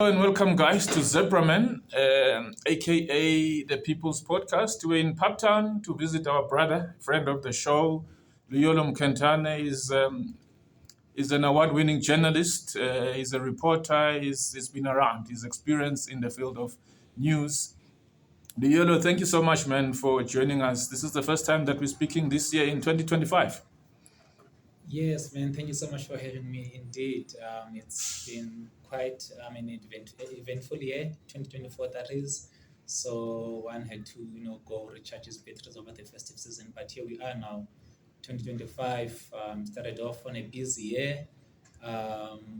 Hello and welcome, guys, to Zebraman, aka the People's Podcast. We're in Pubtown to visit our brother, friend of the show, Luyolo Mkentane. Is an award-winning journalist. He's a reporter. He's been around. He's experienced in the field of news. Luyolo, thank you so much, man, for joining us. This is the first time that we're speaking this year in 2025. Yes, man. Thank you so much for having me. Indeed, it's been quite eventful year, 2024 that is. So one had to, go recharge his batteries over the festive season. But here we are now, 2025. Started off on a busy year.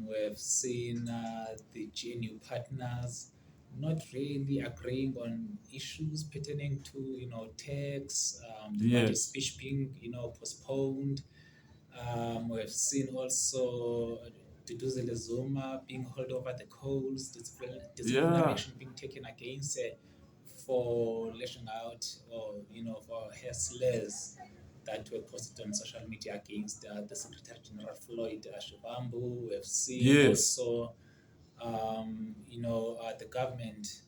We've seen the GNU partners not really agreeing on issues pertaining to, tax, the budget Yes. speech being, postponed. We've seen also Duduzile Zuma being held over the coals, disciplinary Yeah. action being taken against for lashing out or, for hair slurs that were posted on social media against the Secretary General Floyd Shivambu. We've seen Yes. also, the government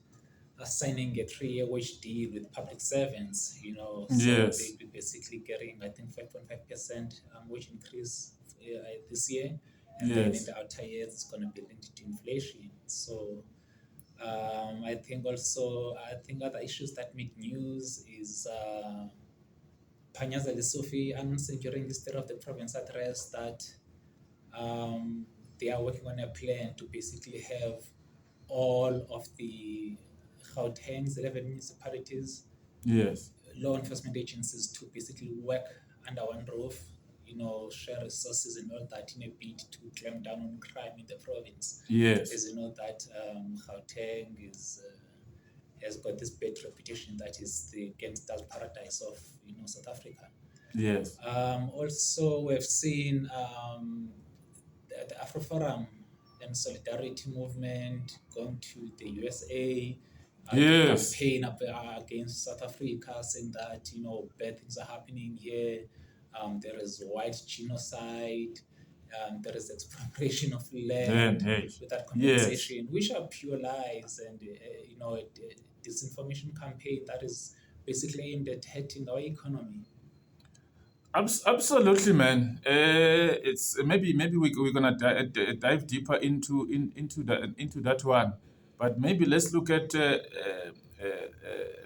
signing a 3-year wage deal with public servants, so Yes. they'll be basically getting, I think, 5.5% wage increase this year. And then in Yes. the outer years, it's going to be linked to inflation. So I think other issues that make news is Panyaza Lesotho announcing during the State of the Province address that they are working on a plan to basically have all of the Gauteng's 11 municipalities, Yes. law enforcement agencies to basically work under one roof, share resources and all that in a bid to clamp down on crime in the province. Yes. As you know that Gauteng has got this bad reputation that is the gangster's paradise of South Africa. Yes. Also, we've seen the Affiforum and solidarity movement going to the USA to Yes. campaign against South Africa, saying that bad things are happening here. There is white genocide. There is expropriation of land Hey. without Yes. compensation, which are pure lies and a disinformation campaign that is basically aimed at hurting our economy. Absolutely, man. It's maybe we're gonna dive deeper into that one, but maybe let's look at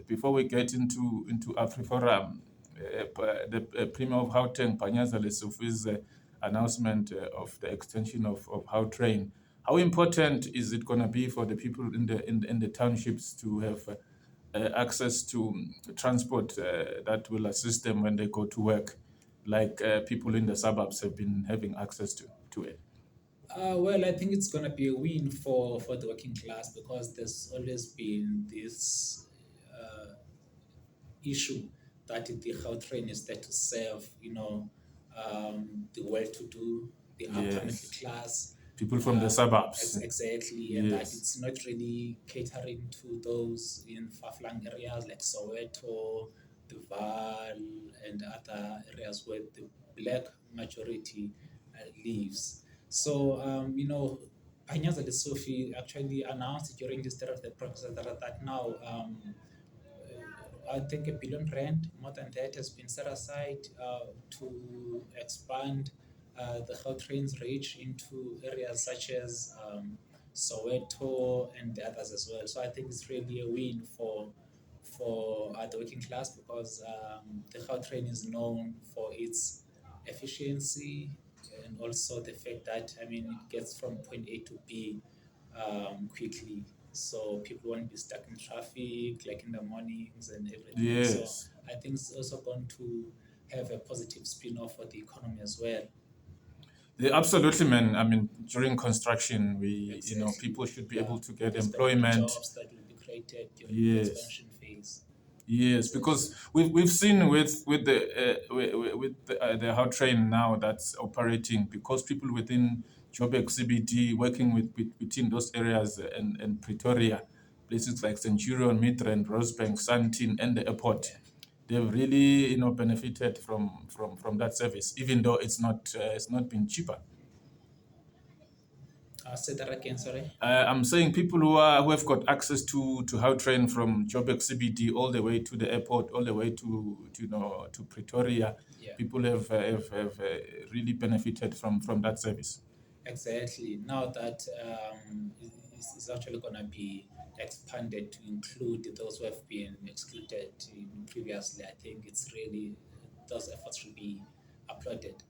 before we get into Afriforum, the Premier of Gauteng, Panyaza Lesotho's announcement of the extension of Gautrain. How important is it gonna be for the people in the townships to have access to transport that will assist them when they go to work, like people in the suburbs have been having access to it? Well, I think it's going to be a win for the working class because there's always been this issue that the Gautrain is there to serve, the well-to-do, the upper middle Yes. class. People from the suburbs. Exactly, and that Yes. it's not really catering to those in far-flung areas like Soweto, the Vaal, and other areas where the black majority lives. So, Panyaza Lesotho actually announced during the State of the Province that now I think R1 billion, more than that, has been set aside to expand the Gautrain's reach into areas such as Soweto and the others as well. So I think it's really a win for the working class because the Gautrain is known for its efficiency and also the fact that it gets from point A to B quickly, so people won't be stuck in traffic like in the mornings and everything. So Yes. I think it's also going to have a positive spin-off for the economy as well. Yeah, absolutely, man. I mean, during construction, Exactly. people should be able to get There's employment. jobs that will be created during the Yes. expansion phase. Yes, because we've seen with the Gautrain now that's operating, because people within Joburg CBD working between those areas and Pretoria, places like Centurion, Midrand, Rosebank, Sandton, and the airport, Yeah. they've really benefited from that service, even though it's not been cheaper. Say that again, sorry. I'm saying people who have got access to Gautrain from Joburg CBD all the way to the airport, all the way to Pretoria. Yeah. People have really benefited from that service. Exactly. Now that it's actually going to be expanded to include those who have been excluded previously, I think it's really, those efforts should be applauded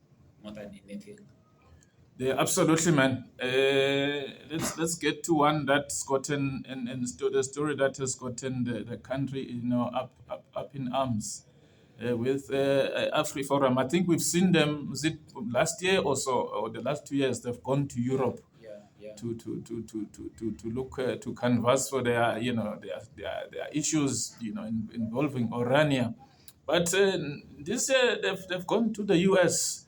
more than anything. Yeah, absolutely, man. Let's get to one that's gotten the story that has gotten the country, up in arms. With Afriforum, I think we've seen them. Was it last year or so, or the last 2 years? They've gone to Europe Yeah. to look to canvas for their issues, involving Orania. But this year they've gone to the US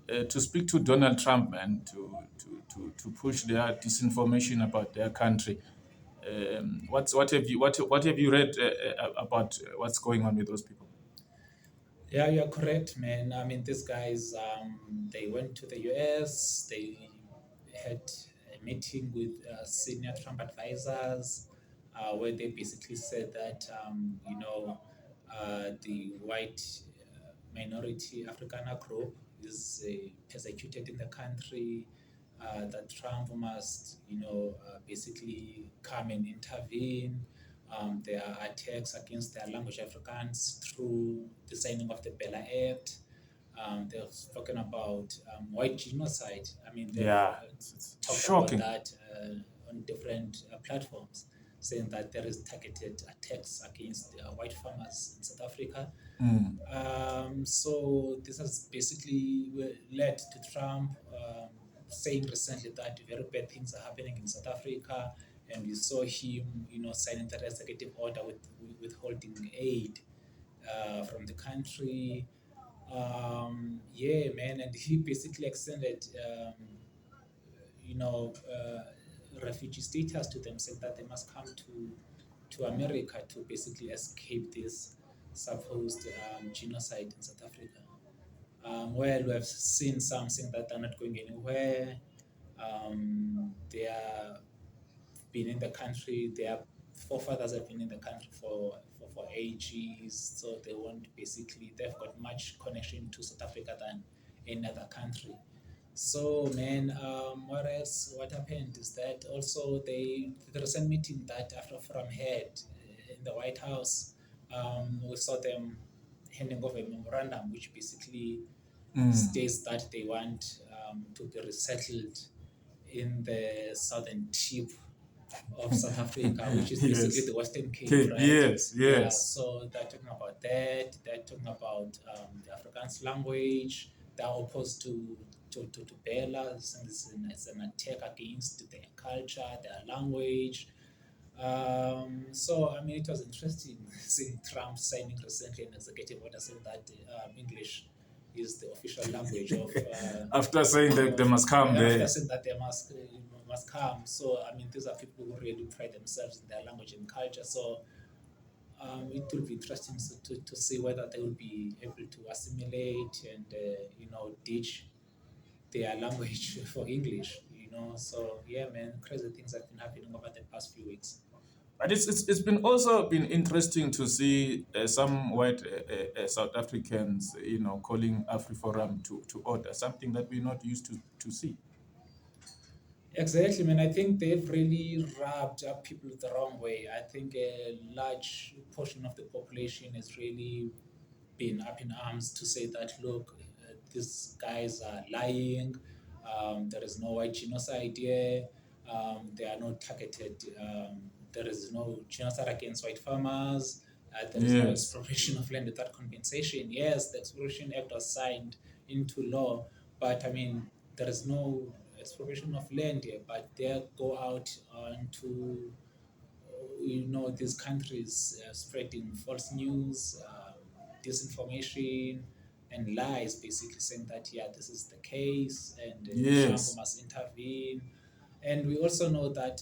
to speak to Donald Trump and to push their disinformation about their country. What have you read about what's going on with those people? Yeah, you're correct, man. I mean, these guys, they went to the US, they had a meeting with senior Trump advisors where they basically said that, the white minority Afrikaner group is persecuted in the country, that Trump must, basically come and intervene. There are attacks against their language Afrikaans through the signing of the Bella Act. They've spoken about white genocide. I mean, they've Yeah, it's talked shocking. about that on different platforms, saying that there is targeted attacks against white farmers in South Africa. So this has basically led to Trump saying recently that very bad things are happening in South Africa, and we saw him, signing that executive order with withholding aid from the country. Yeah, man, and he basically extended, refugee status to them, said that they must come to America to basically escape this supposed genocide in South Africa. Well, we have seen some saying that they're not going anywhere. They are been in the country. Their forefathers have been in the country for ages, so they want basically they've got much connection to South Africa than any other country. So, man, what else? What happened is that also the recent meeting that Afroforum had in the White House, we saw them handing over a memorandum which basically states that they want to be resettled in the southern tip of South Africa, which is basically Yes. the Western Cape, Okay, right? yes. Yeah, so they're talking about that. They're talking about the Afrikaans language. They're opposed to Bella, since it's an attack against their culture, their language. So, I mean, it was interesting seeing Trump signing recently an executive order saying that English is the official language of. After saying that they must come After there. saying that they must come. So, I mean, these are people who really pride themselves in their language and culture. So, it will be interesting to see whether they will be able to assimilate and ditch their language for English. So yeah, man, crazy things have been happening over the past few weeks. But it's been also been interesting to see some white South Africans, calling Afriforum to order, something that we're not used to see. Exactly, man. I think they've really rubbed up people the wrong way. I think a large portion of the population has really been up in arms to say that, look, these guys are lying. There is no white genocide here. There are no targeted, there is no genocide against white farmers. There is no Yes. expropriation of land without compensation. Yes, the Expropriation Act was signed into law, but I mean, there is no expropriation of land here, but they go out onto these countries spreading false news, disinformation, and lies, basically saying that this is the case and Trump Yes. must intervene. And we also know that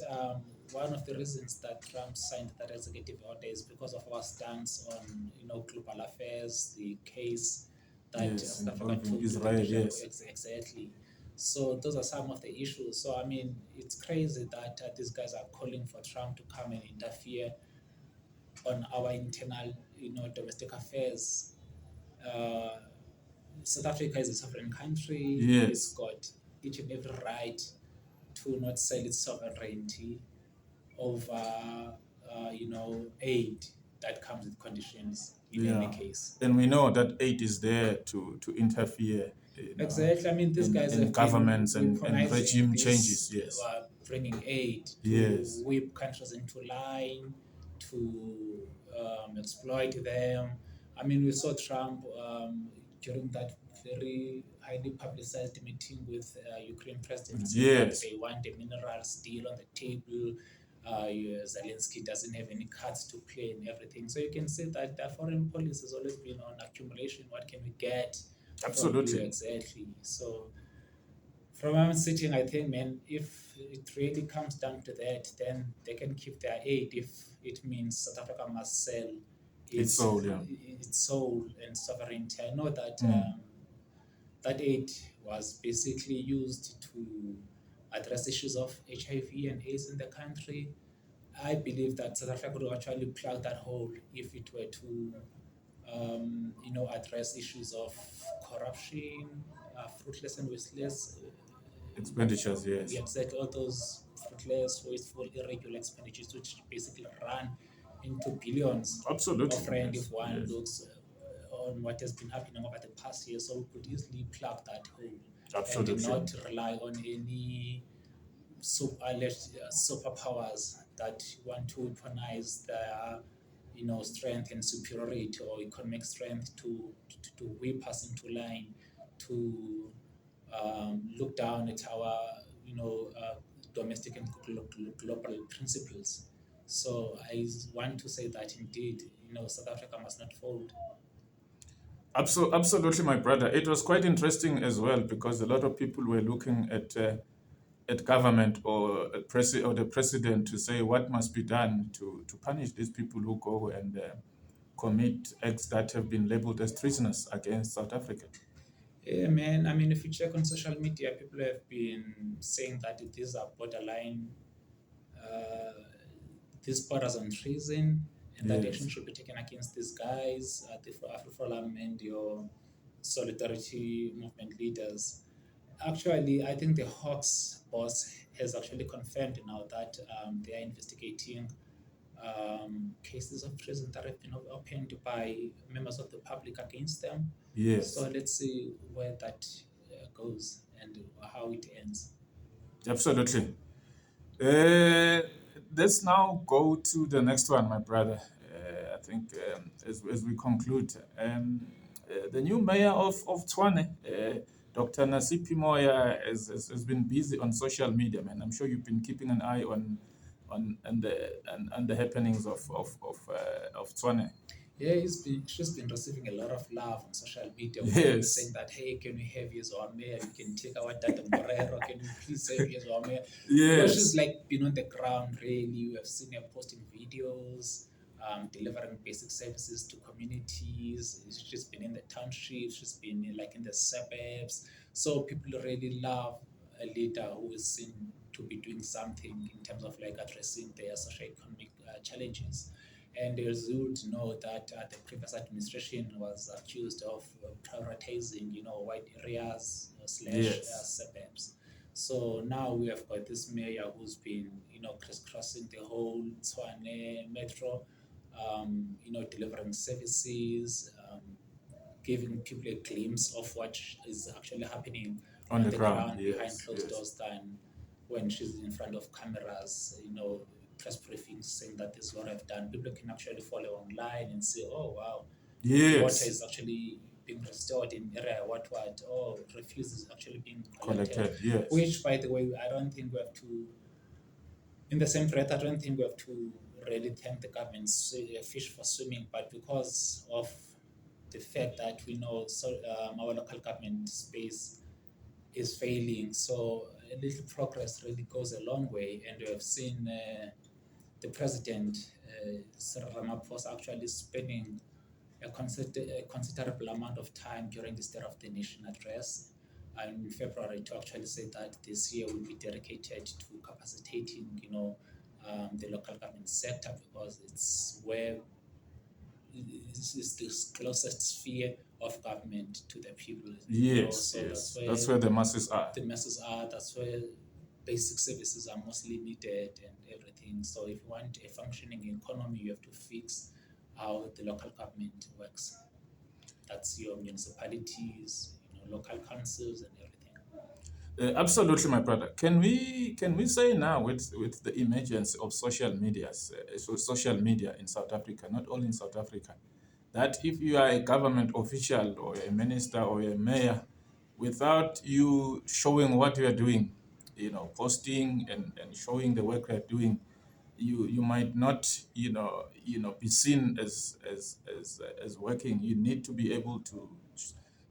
one of the reasons that Trump signed that executive order is because of our stance on global affairs, the case that Yes, South Africa involving took to the Israel, International yes. Exactly. So those are some of the issues. So I mean, it's crazy that these guys are calling for Trump to come and interfere on our internal, domestic affairs. Uh, South Africa is a sovereign country. It's Yes. got each and every right to not sell its sovereignty over, aid that comes with conditions in any Yeah. case. And we know that aid is there to interfere, Exactly. I mean, these guys in have been governments and weaponizing regime this, changes. Yes. bringing aid to Yes. whip countries into line, to exploit them. I mean, we saw Trump during that very highly publicized meeting with Ukraine president saying that Yes. they want a minerals deal on the table. Zelensky doesn't have any cards to play and everything. So you can see that the foreign policy has always been on accumulation. What can we get from you Absolutely. exactly? So from where I'm sitting, I think, man, if it really comes down to that, then they can keep their aid if it means South Africa must sell It's its sold, yeah. its soul and sovereignty. I know that Mm. that aid was basically used to address issues of HIV and AIDS in the country. I believe that South Africa could actually plug that hole if it were to, address issues of corruption, fruitless and wasteless Expenditures, yes. exactly all those fruitless, wasteful, irregular expenditures, which basically run into billions Absolutely. of rand Yes. if one Yes. looks on what has been happening over the past year. So we could easily plug that hole Absolutely. and not rely on any alleged superpowers that want to weaponize their strength and superiority or economic strength to whip us into line, to look down at our domestic and global principles. So I want to say that indeed, South Africa must not fold. Absolutely, my brother. It was quite interesting as well because a lot of people were looking at government or or the president to say what must be done to punish these people who go and commit acts that have been labeled as treasonous against South Africa. Yeah, man. I mean, if you check on social media, people have been saying that these are borderline, uh, these borders on treason, and that action Yes. should be taken against these guys, the Affiforum and your solidarity movement leaders. Actually, I think the Hawks boss has actually confirmed now that they are investigating cases of treason that have been opened by members of the public against them. Yes. So let's see where that goes and how it ends. Absolutely. Uh, let's now go to the next one, my brother. I think as we conclude, the new mayor of Tshwane, Dr. Nasiphi Moya, has been busy on social media, man. I'm sure you've been keeping an eye on and the happenings of Tshwane. Yeah, she's been receiving a lot of love on social media. With people Yes. saying that, hey, can we have you as our mayor? You can take our data Morero. Can you please have you as our mayor? Yes. She's like been on the ground, really. We have seen her posting videos, delivering basic services to communities. She's been in the townships. She's been in the suburbs. So people really love a leader who is seen to be doing something in terms of addressing their socio-economic challenges. And as you would know that the previous administration was accused of prioritizing, white areas slash suburbs. So now we have got this mayor who's been, crisscrossing the whole Tshwane metro, delivering services, giving people a glimpse of what is actually happening On on the the ground, ground behind yes, closed yes. doors than when she's in front of cameras, press briefings saying that this is what I've done. People can actually follow online and say, oh, wow, Yes. water is actually being restored in area, oh, refuse is actually being collected. Yes. Which, by the way, I don't think we have to, in the same breath, I don't think we have to really thank the government, fish for swimming, but because of the fact that we know our local government space is failing. So a little progress really goes a long way. And we have seen the president, Cyril Ramaphosa, actually spending a considerable amount of time during the State of the Nation address in February to actually say that this year will be dedicated to capacitating, the local government sector, because it's where is the closest sphere of government to the people. Yes, So yes. That's where the masses are. the masses are. That's where basic services are mostly needed and everything. So if you want a functioning economy, you have to fix how the local government works. That's your municipalities, local councils and everything. Absolutely, my brother. Can we say now with the emergence of social social media in South Africa, not only in South Africa, that if you are a government official or a minister or a mayor, without you showing what you are doing, posting and showing the work you are doing, you might not be seen as working. You need to be able to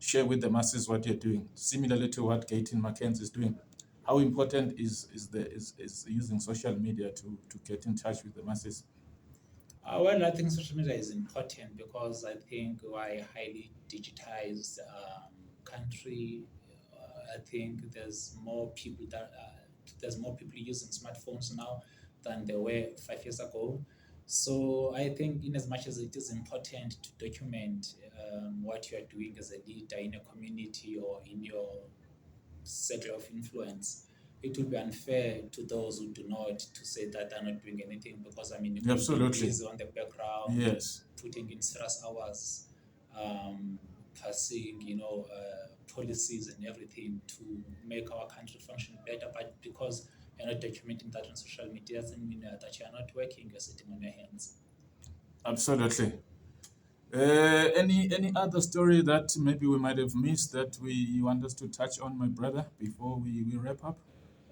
share with the masses what you're doing, similarly to what Gauteng Mackenzie is doing. How important is using social media to get in touch with the masses? Well, I think social media is important because I think we're a highly digitized country. I think there's more people using smartphones now than there were 5 years ago. So I think, in as much as it is important to document what you are doing as a leader in a community or in your circle of influence, it would be unfair to those who do not to say that they're not doing anything, because you could Absolutely. be busy on the background, Yes. putting in stress hours, passing, policies and everything to make our country function better. But because you're not documenting that on social media, doesn't mean that you're not working, you're sitting on your hands. Absolutely. Any other story that maybe we might have missed that you want us to touch on, my brother, before we wrap up?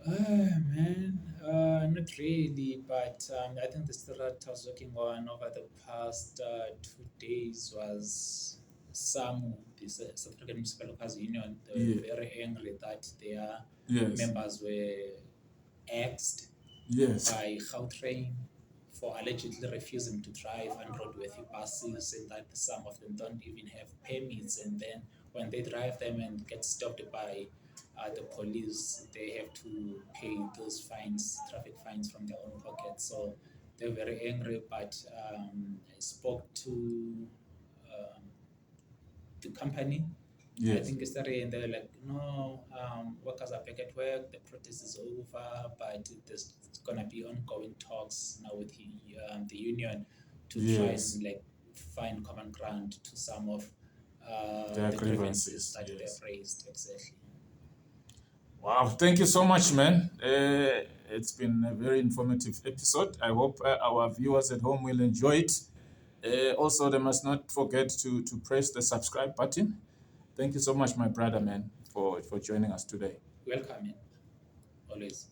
Man, not really, but I think the story that I was working on over the past 2 days was SAMU, this South African Municipal Workers Union. They were very angry that their members were axed by Gautrain for allegedly refusing to drive unroadworthy buses, and that some of them don't even have permits. And then when they drive them and get stopped by the police, they have to pay those fines, traffic fines, from their own pocket. So they're very angry. But I spoke to the company. I think yesterday, and they were like, no, workers are back at work, the protest is over, but there's going to be ongoing talks now with the union to try and find common ground to some of the grievances that they've raised. Exactly. Wow, thank you so much, man. It's been a very informative episode. I hope our viewers at home will enjoy it. Also, they must not forget to press the subscribe button. Thank you so much, my brother, man, for joining us today. Welcome, man. Always.